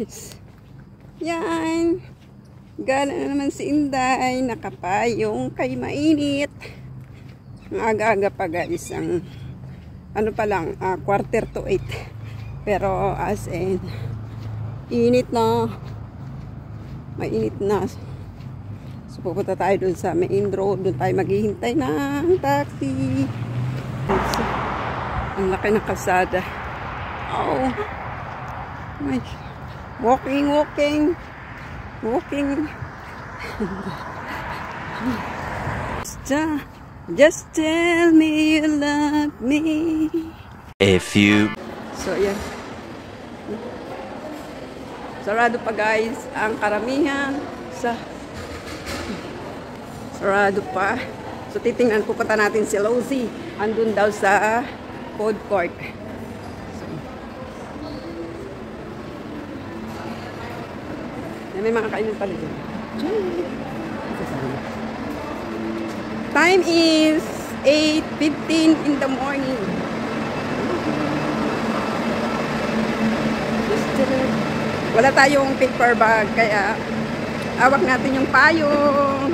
guys. Yan. Gala na naman si Inday. Nakapayong kay mainit. Ang aga-aga pa guys. Ang ano pa lang, 7:45. Pero as in, init na. Mainit na. So pupunta tayo dun sa main road. Dun tayo maghihintay ng taxi. So, ang laki ng kalsada. Oh. My. Walking. Just tell me you love me. A few. So, yan. Sarado pa guys ang karamihan sa sarado pa. So, titingnan, pupunta natin si Lozy. Andun daw sa food court. May mga kainan pala dyan. Time is 8:15 in the morning. Wala tayong paper bag, kaya awak natin yung payong.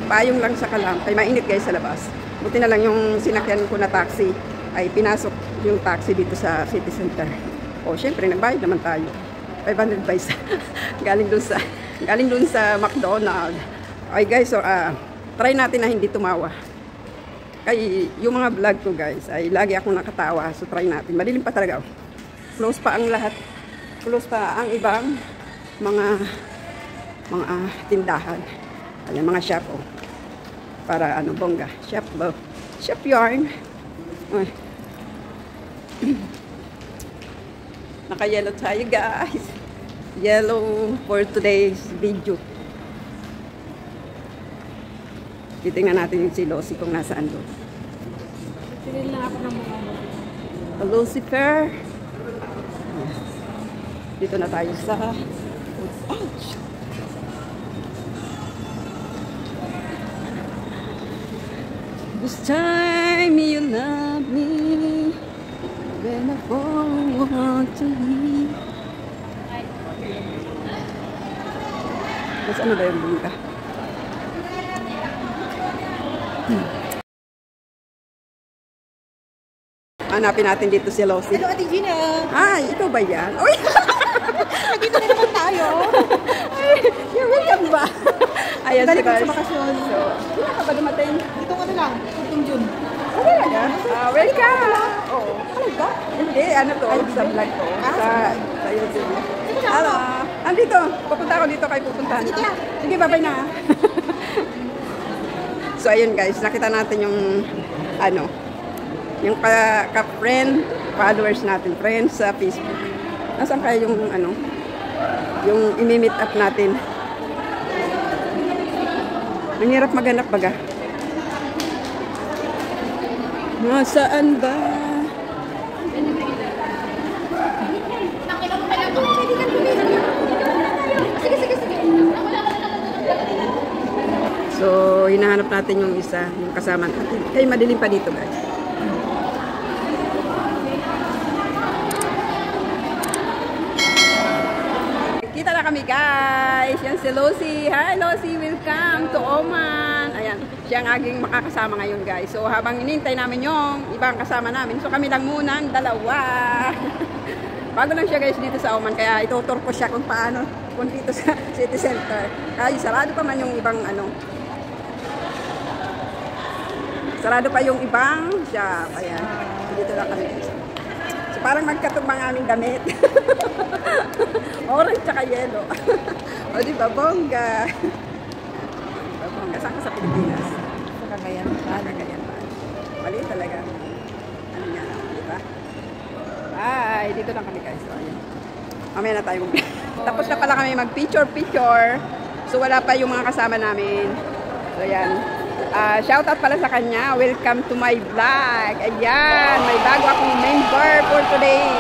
Payong lang sa kalam. Kaya mainit guys sa labas. Buti na lang yung sinakyan ko na taxi ay pinasok yung taxi dito sa city center. O syempre nagbayad naman tayo. 500 pesos. galing dun sa McDonald's. Ay guys, so try natin na hindi tumawa. Kaya yung mga vlog ko guys, ay lagi akong nakatawa. So try natin. Madilim pa talaga. Close pa ang lahat. Close pa ang ibang mga tindahan. Ayan, mga shop oh. Para ano, bongga. Shop yarn. Ay. Naka-yellow tayo guys. Yellow for today's video. Titingnan natin yung si Lozy kung nasaan doon. Tingin lang ako ng mga Lucifer. Dito na tayo sa ouch. This time you love me. When I want to leave. Mas ano ba yung bungka? Hanapin natin dito si Lozy. Hello, Ate Gina. Ay, ito ba yan? Uy! Nandito na naman tayo. You're welcome ba? Ayan si guys. Sa bakasyon. So, kailan ka ba dumating? Ito ano lang, 15 June. Oh, talaga? Welcome! Oo. Talaga? Hindi, ano to, sa vlog ko. Sa YouTube. Hello. Andito, pupunta ako dito kayo pupuntahan. Sige, bye-bye na. So, ayun guys, nakita natin yung, ano, yung ka-friend, followers natin, friends sa Facebook. Nasaan kaya yung, ano, yung imi-meet up natin? Ang hirap maghanap baga. Nasaan ba? So, hinahanap natin yung isa, yung kasama natin. Kaya madilim pa dito guys. Kita na kami guys. Yan si Lozy. Hi Lozy, welcome to Oman. Ayan, siya ang aking makakasama ngayon guys. So habang inintay namin yung ibang kasama namin, so kami lang muna ang dalawa. Bago lang siya guys dito sa Oman, kaya itutur ko siya kung paano, kung dito sa city center. Kaya sarado pa man yung ibang ano. Sarado pa yung ibang shop. Ayan, dito lang kami guys. So parang magkatubang aming damit. Orange tsaka yellow. O diba, bongga. Diba, bongga. Saan ka sa Pilipinas? Sa Cagayan. Cagayan pa. Mali talaga. Ano nga, diba? Bye! Dito lang kami guys. So, ayan. Mamaya na tayo Tapos na pala kami mag-picture. So, wala pa yung mga kasama namin. So, ayan. Shoutout pala sa kanya. Welcome to my vlog. Ayan. May bago akong member for today.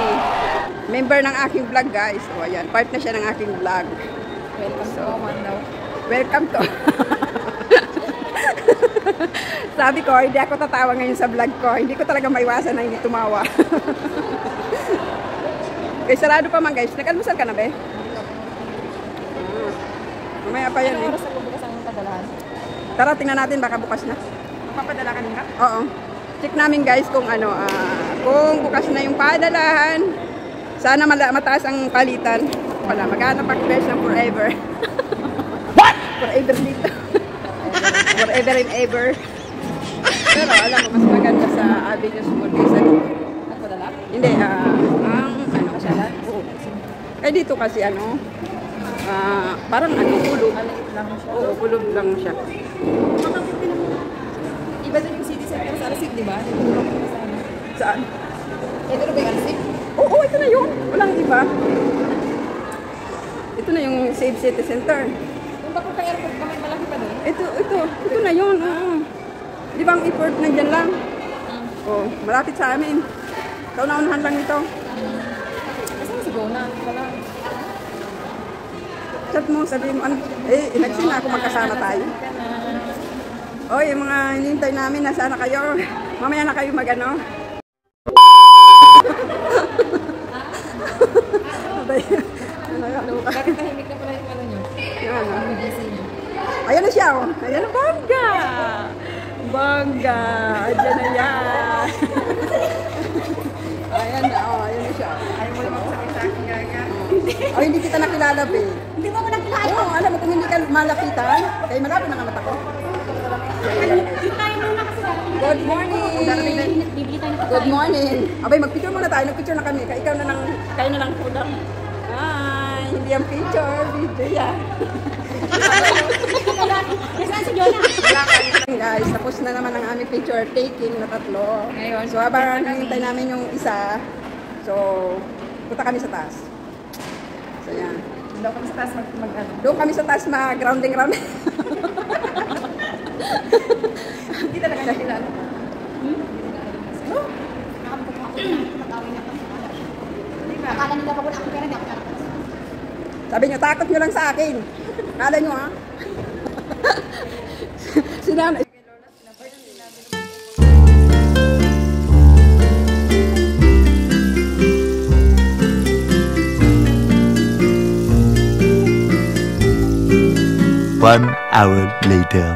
Member ng aking vlog guys. So ayan, part na siya ng aking vlog. Welcome to Oman daw. Welcome to. Sabi ko, hindi ako tatawa ngayon sa vlog ko. Hindi ko talaga maiwasan na hindi tumawa. Kaya sarado pa man guys. Nag-almusal ka na ba? Mamaya pa yan Ano eh. oras na bukas ang padalahan? Tara, tingnan natin, baka bukas na. Papadala ka nila? Oo. Check namin guys kung kung bukas na yung padalahan. Sana mataas ang palitan. Wala, maghanap ang best ng forever. What? Forever dito. Forever and ever. Pero alam mo, mas maganda sa Avenue Small kaysa dito. At padala? Hindi, masalan. Oo. Eh dito kasi parang kulog. Maliit lang siya. Oo, kulog lang siya. Iba din yung city center sa Arasig, di ba? Nagtulong ko sa ano. Saan? Ito na ba yung Arasig? Oo, ito na yun. Walang iba. Ito na yung Save City Center. Yung bakit ang airport ba may malaki pa doon? Ito na yun. Oo. Di ba ang airport nandyan lang? Oo, malapit sa amin. Kauna-unahan lang ito. Kasi nasigaw na. Wala. Chat mo, sabihin mo, inagsin na ako magkasama tayo. Oy, yung mga hinihintay namin, nasaan na kayo? Mamaya na kayo magano. Bakit tahimik na pala yung ano nyo? Yung busy nyo. Ayan na siya, oh. Ayan na, bongga! Bongga! Ayan na yan. Ayan na, oh. Ayan na siya. Ayaw mo naman sabihin sa akin, Gaga. Oh, hindi kita nakilala, be. Hindi mo ako nakilala. Oo, alam mo, kung hindi ka malapitan, kaya malapit na mata ko. Tayo muna kasi Good morning! bibili tayo ng Good morning! Abay, mag-picture muna tayo. Nag-picture na kami. Kayo na lang po lang. Ay, hindi ang picture. Video yan. Saan si Jonah? Guys, tapos na naman ang aming picture taking na 3. Ngayon, So, habang hinihintay namin yung isa, so, punta kami sa taas. So, yan. Daw kami sa taas mag-ano. Doon kami sa taas grounding. Hindi talaga nakilala. Akala nila pa wala ako pera, hindi ako karatas. Sabi nyo, takot nyo lang sa akin. Kala nyo, ha? Sinanay. One hour later.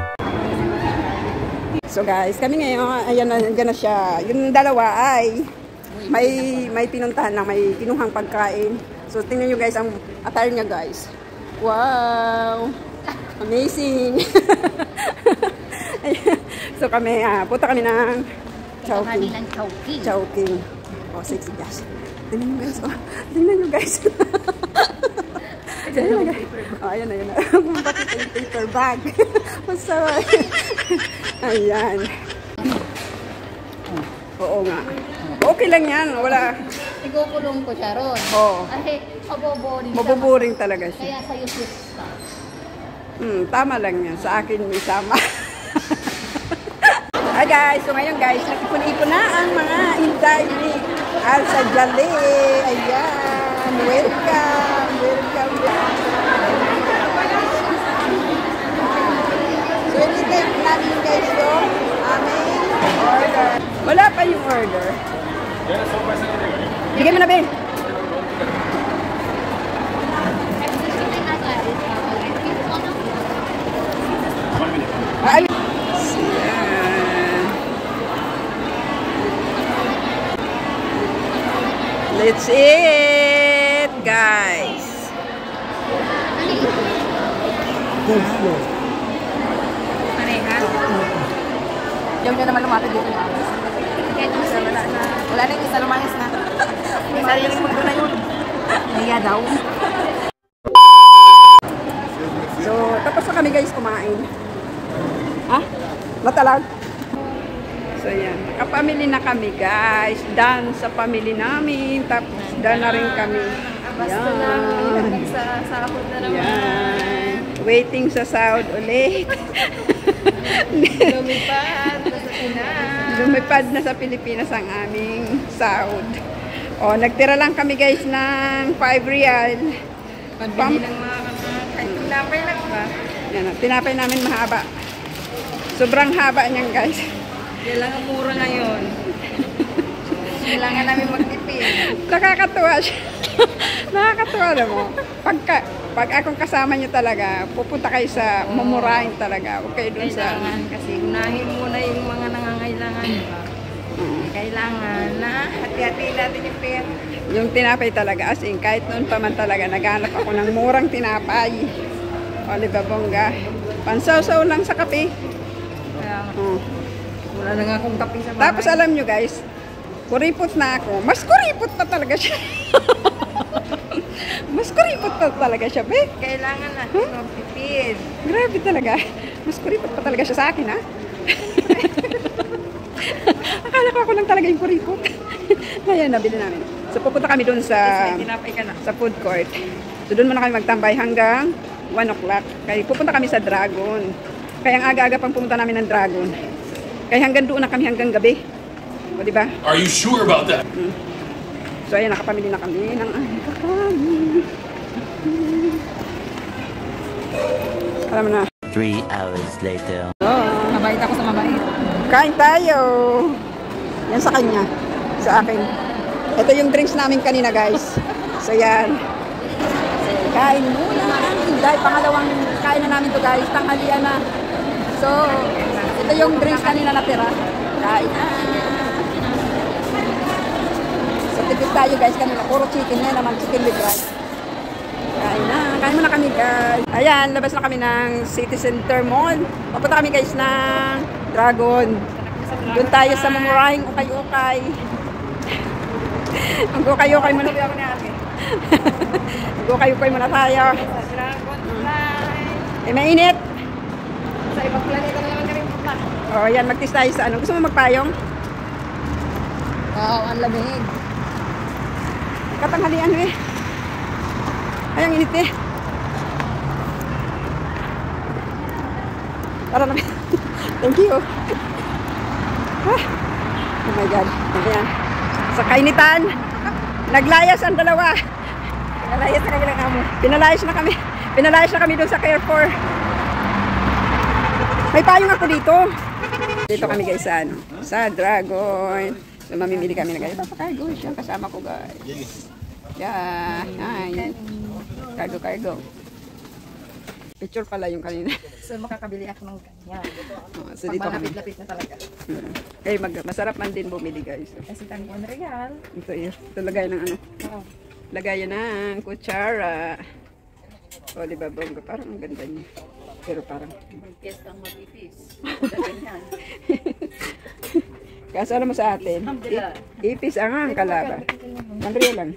So guys, kami ngayon, ayan na siya. Yung dalawa ay may pinuntahan lang, may kinuhang pagkain. So tingnan nyo guys ang attire niya guys. Wow! Amazing! So kami, punta kami ng Chowking. Chowking. Oh, sexy guys. Tingnan nyo guys. Oh, tingnan nyo guys. Ayan na, oh, ayan na. Bakit yung paper bag? Masarap. Ayan. Oo nga. Okay lang yan. Wala. Igukulong ko siya ron. Oo. Kasi maboboring siya. Mabuburing talaga siya. Kaya sa'yo sweet ka. Tama lang yan. Sa akin may tama. Hi guys. So ngayon guys, nakipon-ipon na ang mga Inday ni Alsa Jale. Ayan. Welcome. Welcome. So anytime namin guys yung aming order. Wala pa yung order. Bigay mo na, Ben. Ay. Let's eat, guys. Diyan ka naman lumapit dito. Wala na yung isa lumayas na. May sariling mundo na yun. Naya daw. So, tapos na kami guys kumain. Ha? Matalag? So, yan. Kapamili na kami guys. Done sa pamili namin. Tapos, done na rin kami. Basta lang. Sa sahod na naman. Yan. Waiting sa sahod ulit. Lumipad. Basta Pinas. Lumipad na sa Pilipinas ang aming sahod. O, nagtira lang kami guys ng 5 real. Pambili ng mga kahit tinapay lang ba? Yan, tinapay namin mahaba. Sobrang haba niyan guys. Yan lang ang mura ngayon. Kailangan namin magtipid. Nakakatuwa siya. Nakakatuwa na mo. Pag akong kasama nyo talaga, pupunta kayo sa mumurahin talaga. Huwag kayo dun sa... Kailangan kasi unahin muna yung mga nangangailangan. Diba? Kailangan na hati-hati natin yung pera. Yung tinapay talaga, as in, kahit noon pa man talaga, naghanap ako ng murang tinapay. O, diba, bongga? Pansaw-saw lang sa kape. Kaya nga, Oh. wala na nga akong kape sa bahay. Tapos alam nyo guys, kuripot na ako. Mas kuripot pa talaga siya. Mas kuripot pa talaga siya, be. Kailangan natin magpipid. Grabe talaga. Mas kuripot pa talaga siya sa akin, ha? Akala ko ako lang talaga yung kuripot. Ayan, nabili namin. So, pupunta kami doon sa Tinapay ka na. food court. So, doon muna kami magtambay hanggang 1 o'clock. Kaya pupunta kami sa Dragon. Kaya ang aga-aga pang pumunta namin ng Dragon. Kaya hanggang doon na kami hanggang gabi. O, di ba? Are you sure about that? So, ayan, nakapamili na kami ng kakanin. Alam mo na. 3 hours later. Mabait ako sa mabait. Kain tayo. Yan sa kanya. Sa akin. Ito yung drinks namin kanina, guys. So, yan. Kain muna. Dahil pangalawang kain na namin to, guys. Tanghalian na. So, ito yung drinks kanina natira. Kain na. So, tipid tayo, guys, kanina. Puro chicken na naman. Chicken with rice. Kain na. Kain muna kami, guys. Ayan, labas na kami ng City Center Mall. Papunta kami, guys, ng Dragon. Doon tayo sa mamurahing ukay-ukay. Ang ukay-ukay muna. Ang ukay-ukay muna tayo. Dragon fly. Eh, mainit. Sa ibang planeta na naman kami pupunta. O, yan, mag-test tayo sa ano. Gusto mo magpayong? Oo, ang lamig. Katanghalian, eh. Ay, ang init, eh. Tara na. Thank you. Ah. Oh my God. Ayan. Sa kainitan, naglayas ang dalawa. Nalayas na kami ng amo. Pinalayas na kami. Pinalayas na kami doon sa Carrefour. May payong ako dito. Dito kami guys sa ano, sa Dragon. So mamimili kami na guys. Cargo siya kasama ko guys. Yeah. Hi. Cargo. Picture pala yung kanina. So makakabili ako ng ganyan. Oh, so dito kami. Lapit na talaga. Eh, masarap man din bumili guys. Kasi tanong ko na regal. Ito lagay ng ano. Oo. Lagayan ng kutsara. O, di ba, bongga? Parang ang ganda niya. Pero parang... Yes, ang mag-ipis. Kaso alam mo sa atin, ipis ang kalaban. 1 real lang.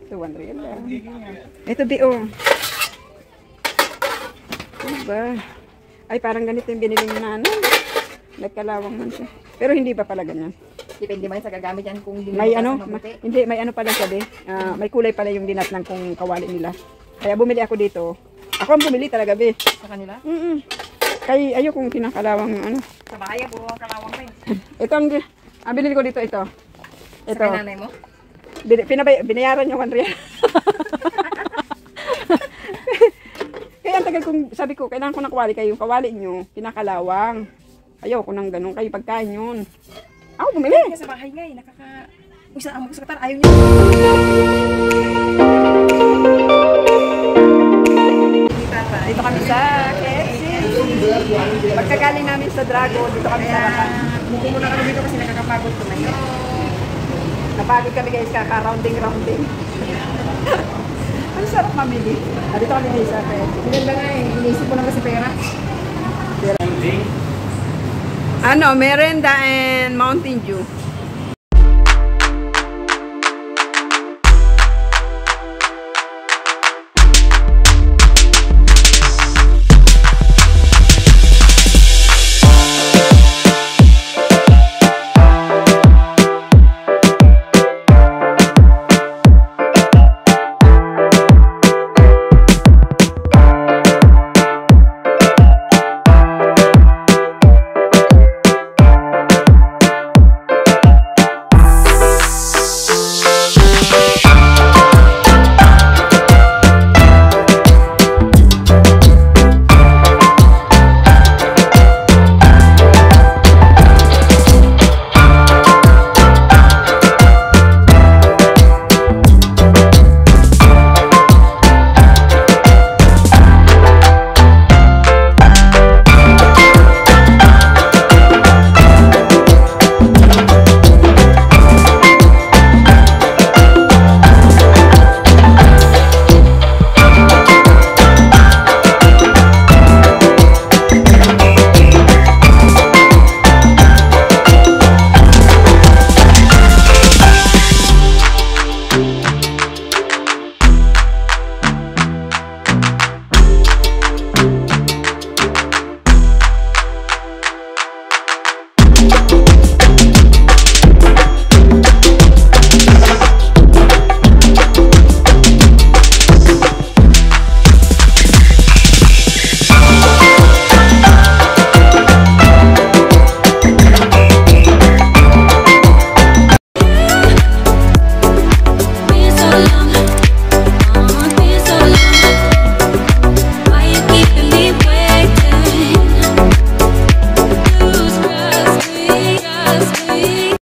Ito, 1 real lang. Ito, di, oh. Diba? Ay, parang ganito yung binili ni nanay. Nagkalawang man siya. Pero hindi ba pala ganyan? Depende man sa gagamit yan kung hindi May ano, hindi, may ano pala sabi. May kulay pala yung dinat ng kung kawali nila. Kaya bumili ako dito. Ako ang bumili talaga, be. sa kanila. Kaya ayokong kinakalawang ano. Sa bahay, puro ang kalawang pa yun. Ito ang binili ko dito, ito. Sa kay nanay mo? Binayaran niya 1 real. Kaya ang tagal kong, sabi ko, kailangan ko ng kawali kayo. Yung kawali nyo, kinakalawang. Ayaw ko ng ganun kayo pagkain yun. Ako bumili. Sa bahay nga eh, Kung isa ang magkasakatan, ayaw niya. Dito kami sa KFC. Pagkagaling namin sa Dragon, dito kami sa Rapan. Buko muna kami dito kasi nakakapagod ko na yun. Napagod kami guys, kaka-rounding. Ang sarap mamili. Dito kami guys sa KFC. Maganda nga eh, inisip ko lang kasi pera. Ano, merenda and Mountain Dew.